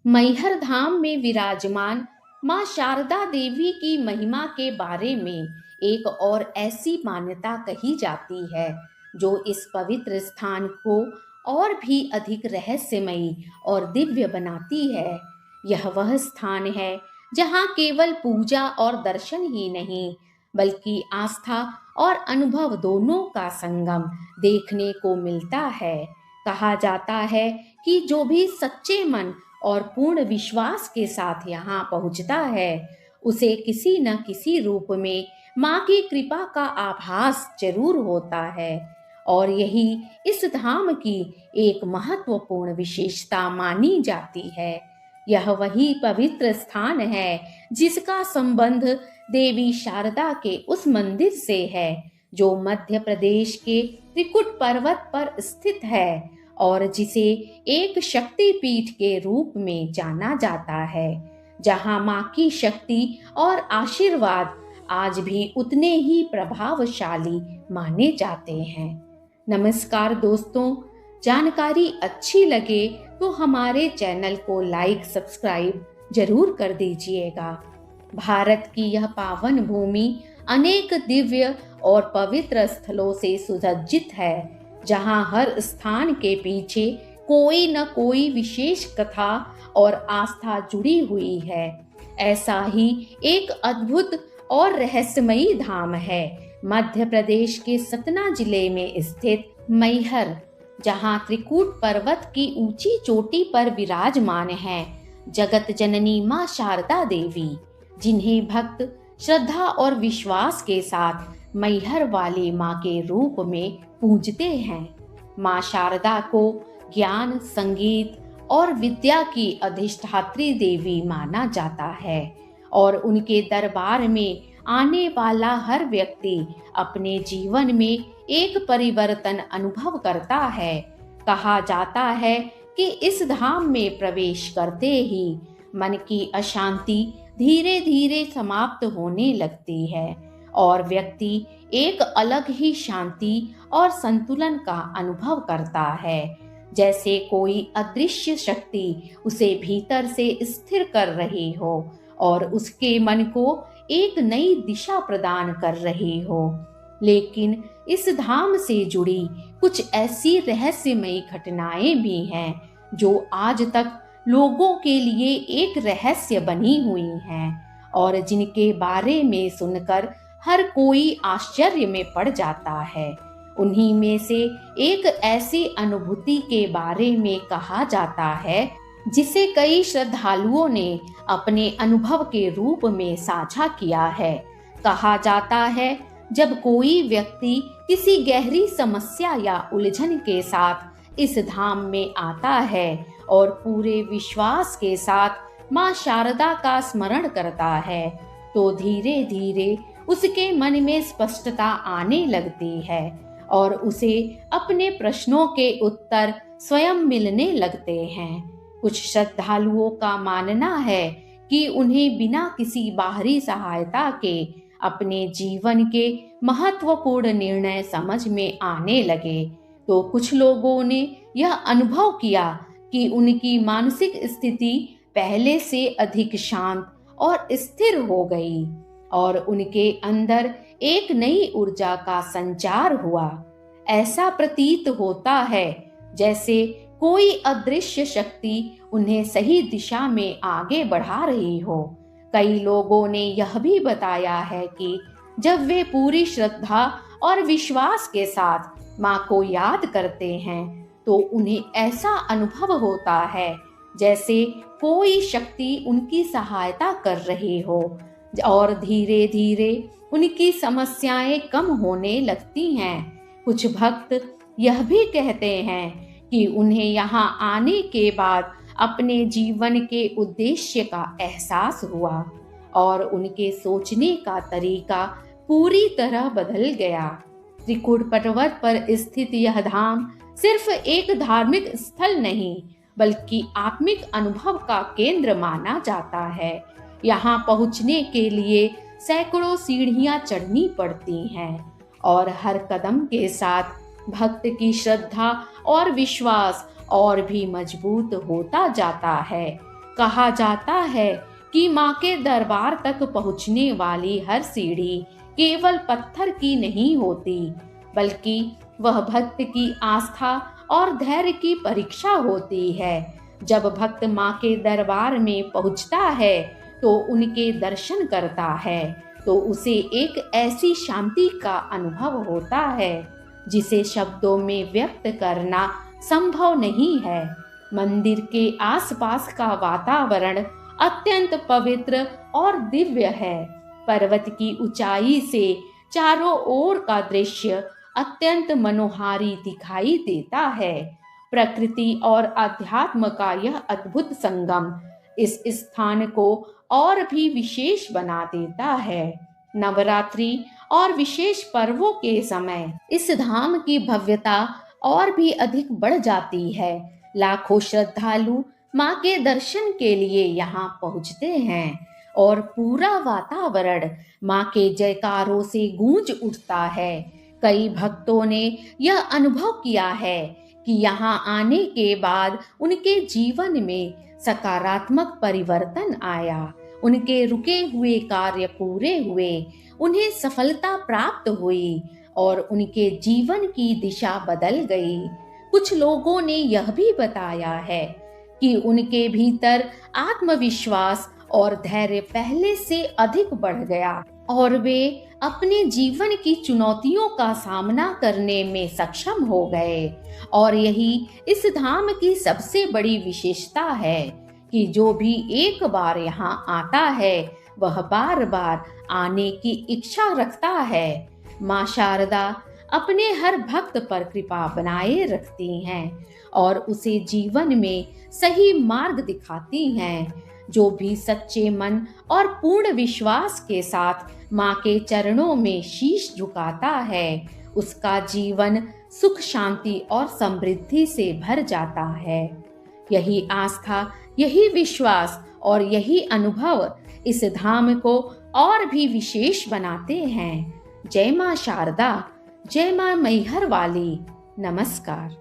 मैहर धाम में विराजमान मां शारदा देवी की महिमा के बारे में एक और ऐसी मान्यता कही जाती है जो इस पवित्र स्थान को और भी अधिक रहस्यमयी और दिव्य बनाती है। यह वह स्थान है जहां केवल पूजा और दर्शन ही नहीं बल्कि आस्था और अनुभव दोनों का संगम देखने को मिलता है। कहा जाता है कि जो भी सच्चे मन और पूर्ण विश्वास के साथ यहाँ पहुँचता है उसे किसी न किसी रूप में माँ की कृपा का आभास जरूर होता है। और यही इस धाम की एक महत्वपूर्ण विशेषता मानी जाती है। यह वही पवित्र स्थान है जिसका संबंध देवी शारदा के उस मंदिर से है जो मध्य प्रदेश के त्रिकुट पर्वत पर स्थित है और जिसे एक शक्ति पीठ के रूप में जाना जाता है, जहां मां की शक्ति और आशीर्वाद आज भी उतने ही प्रभावशाली माने जाते हैं। नमस्कार दोस्तों, जानकारी अच्छी लगे तो हमारे चैनल को लाइक सब्सक्राइब जरूर कर दीजिएगा। भारत की यह पावन भूमि अनेक दिव्य और पवित्र स्थलों से सुसज्जित है, जहां हर स्थान के पीछे कोई न कोई विशेष कथा और आस्था जुड़ी हुई है। ऐसा ही एक अद्भुत और रहस्यमयी धाम है मध्य प्रदेश के सतना जिले में स्थित मैहर, जहां त्रिकूट पर्वत की ऊंची चोटी पर विराजमान है जगत जननी मां शारदा देवी, जिन्हें भक्त श्रद्धा और विश्वास के साथ मैहर वाली मां के रूप में पूजते हैं। मां शारदा को ज्ञान, संगीत और विद्या की अधिष्ठात्री देवी माना जाता है और उनके दरबार में आने वाला हर व्यक्ति अपने जीवन में एक परिवर्तन अनुभव करता है। कहा जाता है कि इस धाम में प्रवेश करते ही मन की अशांति धीरे धीरे समाप्त होने लगती है और व्यक्ति एक अलग ही शांति और संतुलन का अनुभव करता है, जैसे कोई अदृश्य शक्ति उसे भीतर से स्थिर कर रही हो और उसके मन को एक नई दिशा प्रदान कर रही हो। लेकिन इस धाम से जुड़ी कुछ ऐसी रहस्यमयी घटनाएं भी हैं जो आज तक लोगों के लिए एक रहस्य बनी हुई हैं और जिनके बारे में सुनकर हर कोई आश्चर्य में पड़ जाता है। उन्हीं में से एक ऐसी अनुभूति के बारे में कहा जाता है जिसे कई श्रद्धालुओं ने अपने अनुभव के रूप में साझा किया है। कहा जाता है जब कोई व्यक्ति किसी गहरी समस्या या उलझन के साथ इस धाम में आता है और पूरे विश्वास के साथ मां शारदा का स्मरण करता है तो धीरे धीरे उसके मन में स्पष्टता आने लगती है और उसे अपने प्रश्नों के उत्तर स्वयं मिलने लगते हैं। कुछ श्रद्धालुओं का मानना है कि उन्हें बिना किसी बाहरी सहायता के अपने जीवन के महत्वपूर्ण निर्णय समझ में आने लगे, तो कुछ लोगों ने यह अनुभव किया कि उनकी मानसिक स्थिति पहले से अधिक शांत और स्थिर हो गई और उनके अंदर एक नई ऊर्जा का संचार हुआ। ऐसा प्रतीत होता है जैसे कोई अदृश्य शक्ति उन्हें सही दिशा में आगे बढ़ा रही हो। कई लोगों ने यह भी बताया है कि जब वे पूरी श्रद्धा और विश्वास के साथ मां को याद करते हैं तो उन्हें ऐसा अनुभव होता है जैसे कोई शक्ति उनकी सहायता कर रही हो और धीरे धीरे उनकी समस्याएं कम होने लगती हैं। कुछ भक्त यह भी कहते हैं कि उन्हें यहाँ आने के बाद अपने जीवन के उद्देश्य का एहसास हुआ और उनके सोचने का तरीका पूरी तरह बदल गया। त्रिकुट पर्वत पर स्थित यह धाम सिर्फ एक धार्मिक स्थल नहीं बल्कि आत्मिक अनुभव का केंद्र माना जाता है। यहाँ पहुँचने के लिए सैकड़ों सीढ़ियाँ चढ़नी पड़ती हैं और हर कदम के साथ भक्त की श्रद्धा और विश्वास और भी मजबूत होता जाता है। कहा जाता है कि माँ के दरबार तक पहुँचने वाली हर सीढ़ी केवल पत्थर की नहीं होती, बल्कि वह भक्त की आस्था और धैर्य की परीक्षा होती है। जब भक्त माँ के दरबार में पहुँचता है तो उनके दर्शन करता है, तो उसे एक ऐसी शांति का अनुभव होता है जिसे शब्दों में व्यक्त करना संभव नहीं है। मंदिर के आसपास का वातावरण अत्यंत पवित्र और दिव्य है। पर्वत की ऊंचाई से चारों ओर का दृश्य अत्यंत मनोहारी दिखाई देता है। प्रकृति और अध्यात्म का यह अद्भुत संगम इस स्थान को और भी विशेष बना देता है। नवरात्रि और विशेष पर्वों के समय इस धाम की भव्यता और भी अधिक बढ़ जाती है। लाखों श्रद्धालु माँ के दर्शन के लिए यहाँ पहुँचते हैं और पूरा वातावरण माँ के जयकारों से गूंज उठता है। कई भक्तों ने यह अनुभव किया है कि यहाँ आने के बाद उनके जीवन में सकारात्मक परिवर्तन आया, उनके रुके हुए कार्य पूरे हुए, उन्हें सफलता प्राप्त हुई और उनके जीवन की दिशा बदल गई। कुछ लोगों ने यह भी बताया है कि उनके भीतर आत्मविश्वास और धैर्य पहले से अधिक बढ़ गया और वे अपने जीवन की चुनौतियों का सामना करने में सक्षम हो गए। और यही इस धाम की सबसे बड़ी विशेषता है कि जो भी एक बार यहाँ आता है वह बार बार आने की इच्छा रखता है। माँ शारदा अपने हर भक्त पर कृपा बनाए रखती हैं और उसे जीवन में सही मार्ग दिखाती हैं। जो भी सच्चे मन और पूर्ण विश्वास के साथ माँ के चरणों में शीश झुकाता है, उसका जीवन सुख शांति और समृद्धि से भर जाता है। यही आस्था, यही विश्वास और यही अनुभव इस धाम को और भी विशेष बनाते हैं। जय माँ शारदा, जय माँ मैहर वाली। नमस्कार।